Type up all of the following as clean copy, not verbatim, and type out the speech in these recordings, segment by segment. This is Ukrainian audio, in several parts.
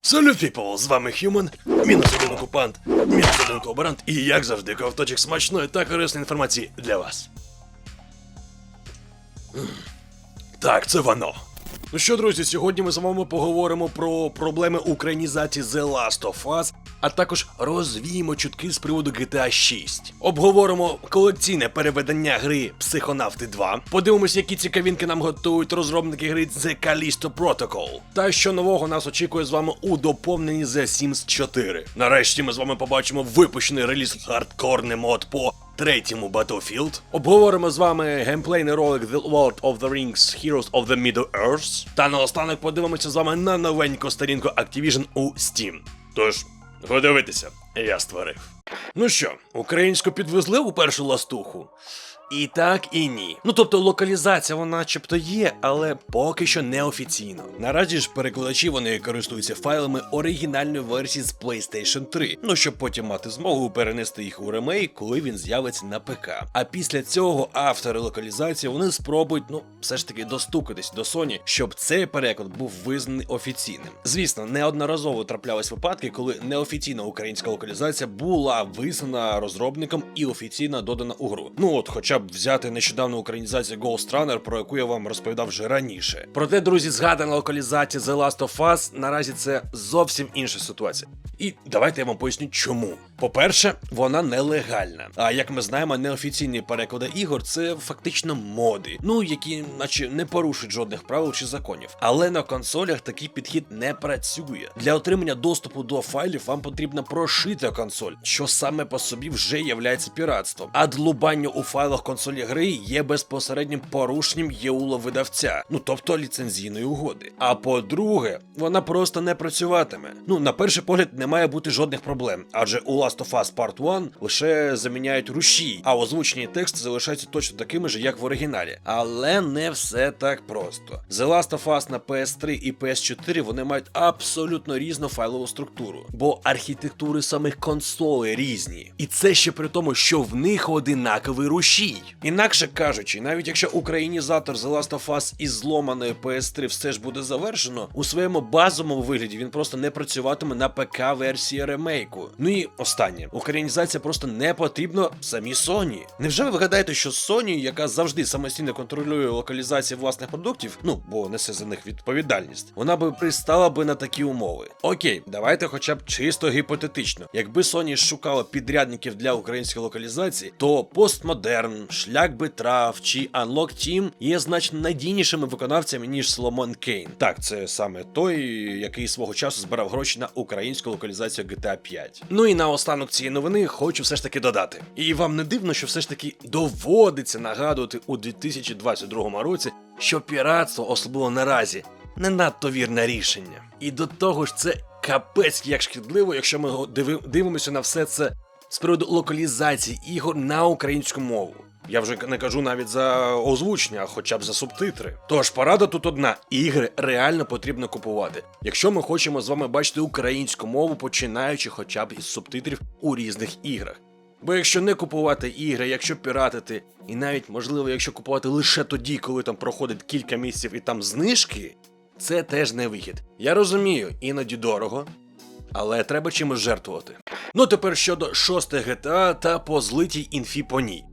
Салют, people! З вами Human, мінус один окупант, мінус один колаборант і, як завжди, ковточок смачної та корисної інформації для вас. Так, це воно. Ну що, друзі, сьогодні ми з вами поговоримо про проблеми українізації The Last of Us, а також розвіємо чутки з приводу GTA 6. Обговоримо колекційне переведення гри Psychonauts 2, подивимося, які цікавинки нам готують розробники гри The Callisto Protocol, та що нового нас очікує з вами у доповненні The Sims 4. Нарешті ми з вами побачимо випущений реліз хардкорний мод по третьому Battlefield. Обговоримо з вами геймплейний ролик The Lord of the Rings Heroes of the Middle-earth. Та наостанок подивимося з вами на новеньку сторінку Activision у Steam. Тож, подивитися, я створив. Ну що, українську підвезли у першу ластуху? І так, і ні. Ну тобто локалізація вона начебто є, але поки що неофіційно. Наразі ж перекладачі вони користуються файлами оригінальної версії з PlayStation 3, ну щоб потім мати змогу перенести їх у ремейк, коли він з'явиться на ПК. А після цього автори локалізації вони спробують, все ж таки достукатись до Sony, щоб цей переклад був визнаний офіційним. Звісно, неодноразово траплялись випадки, коли неофіційна українська локалізація була визнана розробником і офіційно додана у гру. Ну от, хоча б взяти нещодавну українізацію Ghost Runner, про яку я вам розповідав вже раніше. Проте, друзі, згадана локалізація The Last of Us наразі це зовсім інша ситуація. І давайте я вам поясню чому. По-перше, вона нелегальна. А як ми знаємо, неофіційні переклади ігор це фактично моди, які наче не порушують жодних правил чи законів. Але на консолях такий підхід не працює. Для отримання доступу до файлів вам потрібна прошита консоль, що саме по собі вже являється піратством. А длубання у файлах консолі гри є безпосереднім порушенням ЄУЛа видавця, тобто ліцензійної угоди. А по-друге, вона просто не працюватиме. На перший погляд не має бути жодних проблем, адже у Last of Us Part 1 лише заміняють рушій, а озвучені тексти залишаються точно такими ж, як в оригіналі. Але не все так просто. The Last of Us на PS3 і PS4 вони мають абсолютно різну файлову структуру, бо архітектури самих консолей різні. І це ще при тому, що в них одинаковий рушій. Інакше кажучи, навіть якщо українізатор The Last of Us із зломаної PS3 все ж буде завершено, у своєму базовому вигляді він просто не працюватиме на ПК-версії ремейку. І останнє. Українізація просто не потрібна самій Sony. Невже ви вгадаєте, що Sony, яка завжди самостійно контролює локалізацію власних продуктів, бо несе за них відповідальність, вона би пристала би на такі умови? Окей, давайте хоча б чисто гіпотетично. Якби Sony шукала підрядників для української локалізації, то Postmodern, Шлях Бетрав чи Unlock Team є значно надійнішими виконавцями, ніж Solomon Kane. Так, це саме той, який свого часу збирав гроші на українську локалізацію GTA 5. І наостанок цієї новини хочу все ж таки додати. І вам не дивно, що все ж таки доводиться нагадувати у 2022 році, що піратство, особливо наразі, не надто вірне рішення. І до того ж це капець як шкідливо, якщо ми дивимося на все це з приводу локалізації ігор на українську мову. Я вже не кажу навіть за озвучення, а хоча б за субтитри. Тож порада тут одна. Ігри реально потрібно купувати. Якщо ми хочемо з вами бачити українську мову, починаючи хоча б із субтитрів у різних іграх. Бо якщо не купувати ігри, якщо піратити, і навіть, можливо, якщо купувати лише тоді, коли там проходить кілька місяців і там знижки, це теж не вихід. Я розумію, іноді дорого, але треба чимось жертвувати. Тепер щодо 6-ї GTA та по злитій інфі по ній.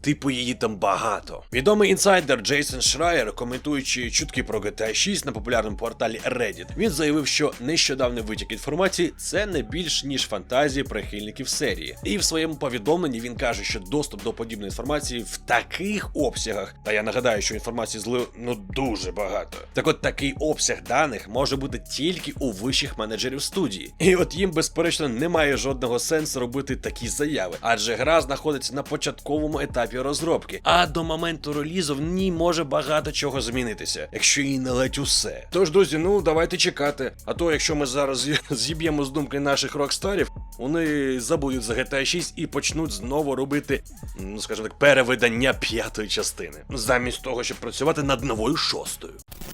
Типу її там багато. Відомий інсайдер Джейсон Шрайер, коментуючи чутки про GTA 6 на популярному порталі Reddit, він заявив, що нещодавний витік інформації – це не більш ніж фантазії прихильників серії. І в своєму повідомленні він каже, що доступ до подібної інформації в таких обсягах, та я нагадаю, що інформації злив дуже багато. Так от такий обсяг даних може бути тільки у вищих менеджерів студії. І от їм, безперечно, немає жодного сенсу робити такі заяви, адже гра знаходиться на початковому етапі розробки, а до моменту релізу в ній може багато чого змінитися, якщо і не ледь усе. Тож, друзі, давайте чекати. А то, якщо ми зараз зіб'ємо з думки наших рокстарів, вони забудуть за GTA 6 і почнуть знову робити, скажімо так, перевидання 5-ї частини, замість того, щоб працювати над новою 6-ю.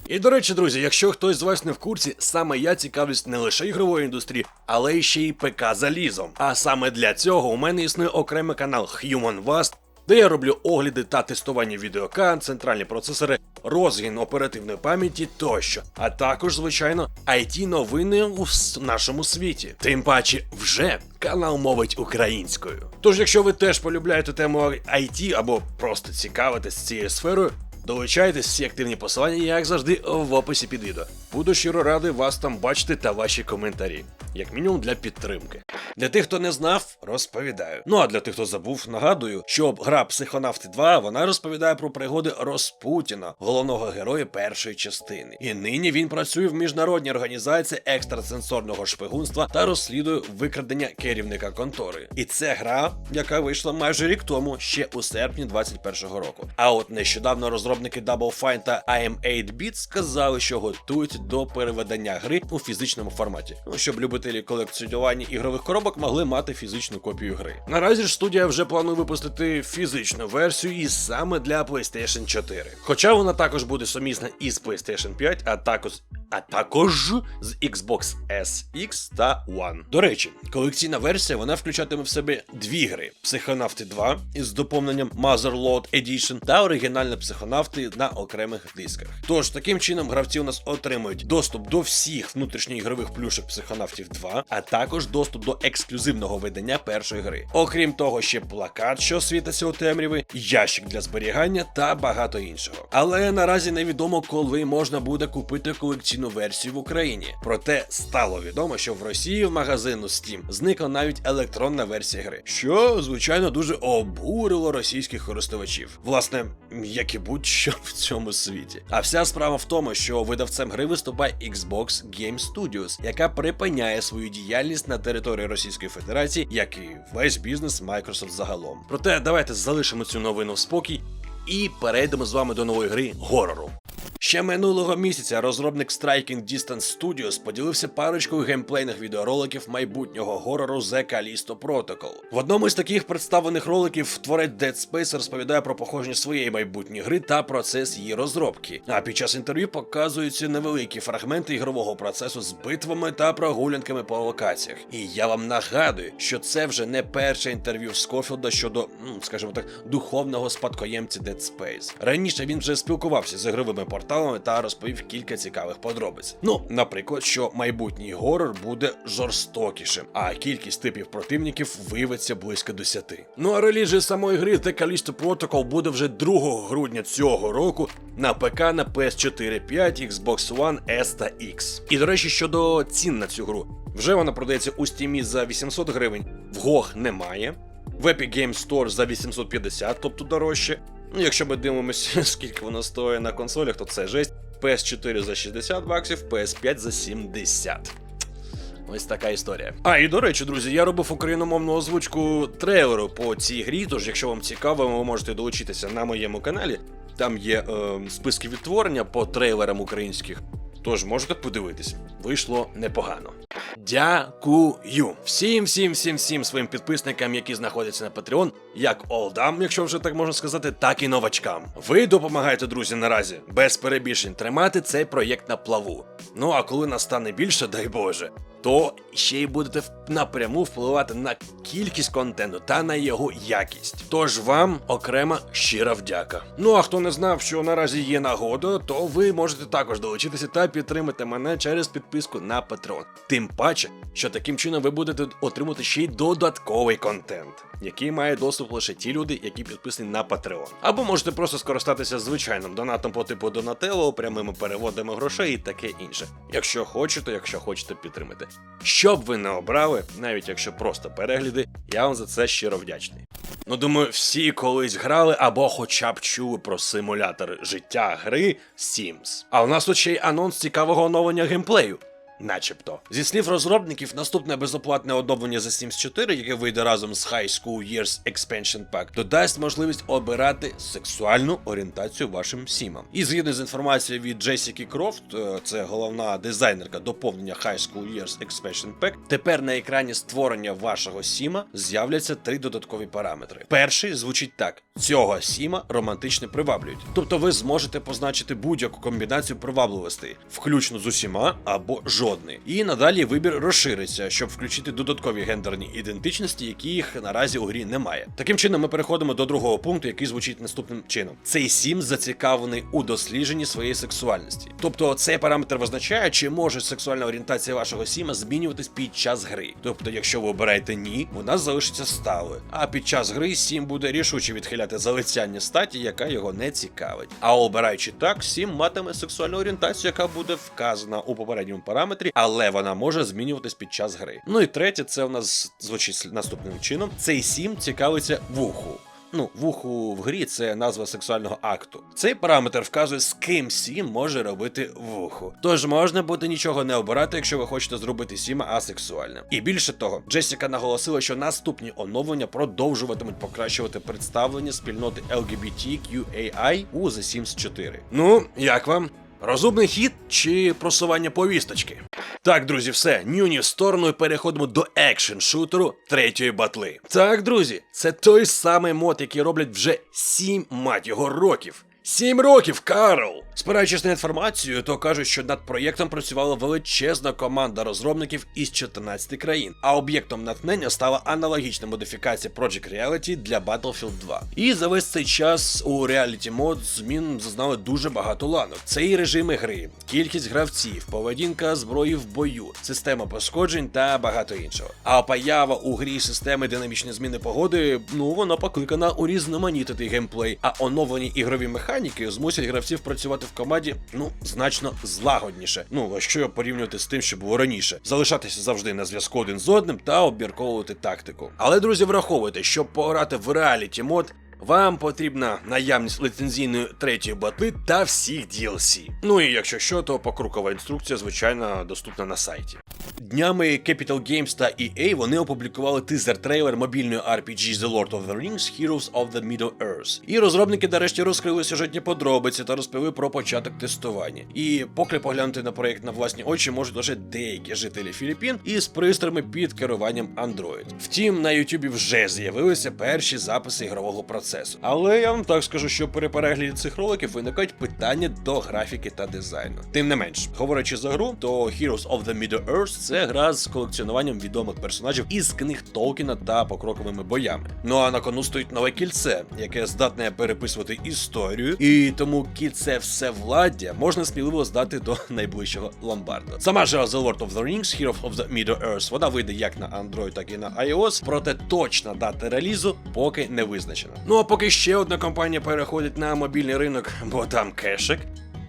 І, до речі, друзі, якщо хтось з вас не в курсі, саме я цікавлюсь не лише ігровою індустрією, але ще й ПК-залізом. А саме для цього у мене існує окремий канал Human Vast, де я роблю огляди та тестування відеокарт, центральні процесори розгін оперативної пам'яті тощо, а також, звичайно, IT-новини у нашому світі. Тим паче вже канал мовить українською. Тож, якщо ви теж полюбляєте тему IT або просто цікавитесь цією сферою, долучайтесь, всі активні посилання, як завжди, в описі під відео. Буду щиро радий вас там бачити та ваші коментарі. Як мінімум для підтримки. Для тих, хто не знав, розповідаю. Ну а для тих, хто забув, нагадую, що гра Psychonauts 2, вона розповідає про пригоди Розпутіна, головного героя першої частини. І нині він працює в міжнародній організації екстрасенсорного шпигунства та розслідує викрадення керівника контори. І це гра, яка вийшла майже рік тому, ще у серпні 2021 року. А от нещодавно розробники Double Fine та IM8-Bit сказали, що готують до переведення гри у фізичному форматі. Ну, щоб любителі колекціонування ігрових коробок могли мати фізичну копію гри. Наразі ж студія вже планує випустити фізичну версію і саме для PlayStation 4. Хоча вона також буде сумісна із PlayStation 5, а також з Xbox SX та One. До речі, колекційна версія, вона включатиме в себе дві гри: Psychonauts 2 із доповненням Motherload Edition та оригінальні Psychonauts на окремих дисках. Тож, таким чином, гравці у нас отримують доступ до всіх внутрішньоігрових плюшок Psychonauts 2, а також доступ до ексклюзивного видання першої гри. Окрім того, ще плакат, що світиться у темряві, ящик для зберігання та багато іншого. Але наразі невідомо, коли можна буде купити колекційну версію в Україні. Проте стало відомо, що в Росії в магазину Steam зникла навіть електронна версія гри, що, звичайно, дуже обурило російських користувачів. Власне, як і будь-що в цьому світі. А вся справа в тому, що видавцем гри виступає Xbox Game Studios, яка припиняє свою діяльність на території Російської Федерації, як і весь бізнес Microsoft загалом. Проте давайте залишимо цю новину в спокій і перейдемо з вами до нової гри горору. Ще минулого місяця розробник Striking Distance Studios поділився парочкою геймплейних відеороликів майбутнього горору The Callisto Protocol. В одному з таких представлених роликів творець Dead Space розповідає про походження своєї майбутньої гри та процес її розробки. А під час інтерв'ю показуються невеликі фрагменти ігрового процесу з битвами та прогулянками по локаціях. І я вам нагадую, що це вже не перше інтерв'ю Скофілда щодо, скажімо так, духовного спадкоємця Dead Space. Раніше він вже спілкувався з ігровими порталами та розповів кілька цікавих подробиць. Ну, наприклад, що майбутній горор буде жорстокішим, а кількість типів противників виявиться близько 10. Ну а реліз же самої гри The Callisto Protocol буде вже 2 грудня цього року на ПК, на PS4, 5, Xbox One, S та X. І, до речі, щодо цін на цю гру. Вже вона продається у Steam за 800 гривень, в GOG немає, в Epic Games Store за 850, тобто дорожче. Ну, якщо ми дивимося, скільки воно стоїть на консолях, то це жесть. PS4 за 60 баксів, PS5 за 70. Ось така історія. А, і до речі, друзі, я робив україномовну озвучку трейлеру по цій грі, тож якщо вам цікаво, ви можете долучитися на моєму каналі. Там є списки відтворення по трейлерам українських, тож можете подивитись. Вийшло непогано. Дякую всім своїм підписникам, які знаходяться на Patreon, як олдам, якщо вже так можна сказати, так і новачкам. Ви допомагаєте, друзі, наразі, без перебільшень, тримати цей проєкт на плаву. Ну а коли настане більше, дай Боже, то ще й будете напряму впливати на кількість контенту та на його якість. Тож вам окрема щира вдяка. Ну а хто не знав, що наразі є нагода, то ви можете також долучитися та підтримати мене через підписку на Patreon. Тим паче, що таким чином ви будете отримати ще й додатковий контент, який має доступ лише ті люди, які підписані на Patreon. Або можете просто скористатися звичайним донатом по типу Donatello, прямими переводами грошей і таке інше. Якщо хочете підтримати. Що б ви не обрали, навіть якщо просто перегляди, я вам за це щиро вдячний. Ну, думаю, всі колись грали або хоча б чули про симулятор життя гри Sims. А у нас тут ще й анонс цікавого оновлення геймплею. Начебто. Зі слів розробників, наступне безоплатне оновлення за Sims 4, яке вийде разом з High School Years Expansion Pack, додасть можливість обирати сексуальну орієнтацію вашим сімам. І згідно з інформацією від Джесіки Крофт, це головна дизайнерка доповнення High School Years Expansion Pack, тепер на екрані створення вашого сіма з'являться 3 додаткові параметри. Перший звучить так: цього сіма романтично приваблюють. Тобто ви зможете позначити будь-яку комбінацію привабливостей, включно з усіма або жодною. жодний. І надалі вибір розшириться, щоб включити додаткові гендерні ідентичності, яких наразі у грі немає. Таким чином ми переходимо до другого пункту, який звучить наступним чином. Цей сім зацікавлений у дослідженні своєї сексуальності. Тобто цей параметр визначає, чи може сексуальна орієнтація вашого сіма змінюватись під час гри. Тобто, якщо ви обираєте ні, вона залишиться сталою. А під час гри сім буде рішуче відхиляти залицяння статі, яка його не цікавить. А обираючи так, сім матиме сексуальну орієнтацію, яка буде вказана у попередньому параметрі, але вона може змінюватись під час гри. Ну і третє, це у нас звучить наступним чином. Цей сім цікавиться вуху. Вуху в грі – це назва сексуального акту. Цей параметр вказує, з ким сім може робити вуху. Тож можна буде нічого не обирати, якщо ви хочете зробити сіма асексуальним. І більше того, Джесіка наголосила, що наступні оновлення продовжуватимуть покращувати представлення спільноти LGBTQAI у The Sims 4. Ну, як вам? Розумний хід чи просування повісточки? Так, друзі, все, нюні в сторону і переходимо до екшн-шутеру третьої батли. Так, друзі, це той самий мод, який роблять вже 7 років. 7 років, Карл! Спираючись на інформацію, то кажуть, що над проєктом працювала величезна команда розробників із 14 країн, а об'єктом натхнення стала аналогічна модифікація Project Reality для Battlefield 2. І за весь цей час у Reality Mod змін зазнали дуже багато ланок. Це і режими гри, кількість гравців, поведінка зброї в бою, система пошкоджень та багато іншого. А поява у грі системи динамічної зміни погоди, вона покликана урізноманітити геймплей, а оновлені ігрові механіки змусять гравців працювати в команді, значно злагодніше. А що порівнювати з тим, що було раніше? Залишатися завжди на зв'язку один з одним та обмірковувати тактику. Але, друзі, враховуйте, щоб пограти в Reality Mod, вам потрібна наявність ліцензійної третьої батли та всіх DLC. І якщо що, то покрокова інструкція, звичайно, доступна на сайті. Днями Capital Games та EA вони опублікували тизер-трейлер мобільної RPG The Lord of the Rings Heroes of the Middle-earth. І розробники нарешті розкрили сюжетні подробиці та розповіли про початок тестування. І поки поглянути на проєкт на власні очі можуть лише деякі жителі Філіппін із пристроями під керуванням Android. Втім, на YouTube вже з'явилися перші записи ігрового процесу. Але я вам так скажу, що при перегляді цих роликів виникають питання до графіки та дизайну. Тим не менш, говорячи за гру, то Heroes of the Middle-earth – це гра з колекціонуванням відомих персонажів із книг Толкіна та покроковими боями. А на кону стоїть нове кільце, яке здатне переписувати історію, і тому кільце всевладдя можна сміливо здати до найближчого ломбарду. Сама ж The Lord of the Rings Heroes of the Middle-earth, вона вийде як на Android, так і на iOS, проте точна дата релізу поки не визначена. А поки ще одна компанія переходить на мобільний ринок, бо там кешик,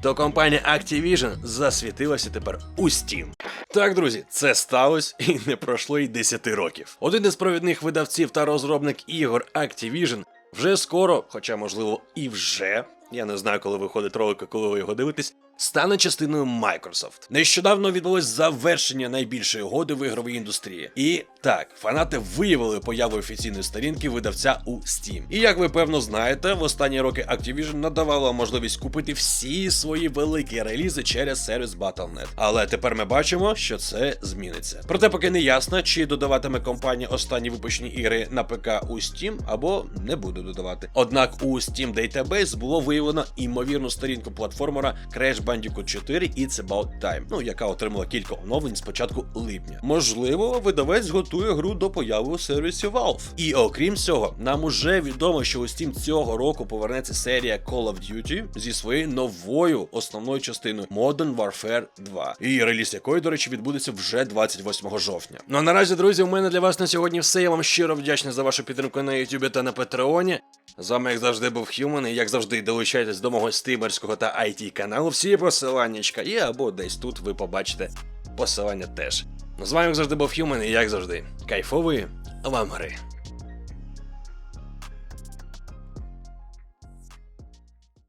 то компанія Activision засвітилася тепер у Steam. Так, друзі, це сталося і не пройшло й 10 років. Один із провідних видавців та розробник ігор Activision вже скоро, хоча можливо і вже, я не знаю, коли виходить ролик, коли ви його дивитесь, стане частиною Microsoft. Нещодавно відбулось завершення найбільшої угоди в ігровій індустрії. І так, фанати виявили появу офіційної сторінки видавця у Steam. І як ви певно знаєте, в останні роки Activision надавала можливість купити всі свої великі релізи через сервіс Battle.net. Але тепер ми бачимо, що це зміниться. Проте поки не ясно, чи додаватиме компанія останні випущені ігри на ПК у Steam, або не буде додавати. Однак у Steam Database було виявлено імовірну сторінку платформера Crash Bandicoot 4 It's About Time, яка отримала кілька оновлень з початку липня. Можливо, видавець готує гру до появи у сервісі Valve. І окрім цього, нам уже відомо, що у Steam цього року повернеться серія Call of Duty зі своєю новою основною частиною Modern Warfare 2. І реліз якої, до речі, відбудеться вже 28 жовтня. А наразі, друзі, у мене для вас на сьогодні все. Я вам щиро вдячний за вашу підтримку на YouTube та на Патреоні. З вами, як завжди, був Human, і як завжди, долучайтесь до мого стрімерського та IT каналу. Всі посиланнячка є, або десь тут ви побачите посилання теж. З вами, як завжди, був Human, і як завжди, кайфової вам гри.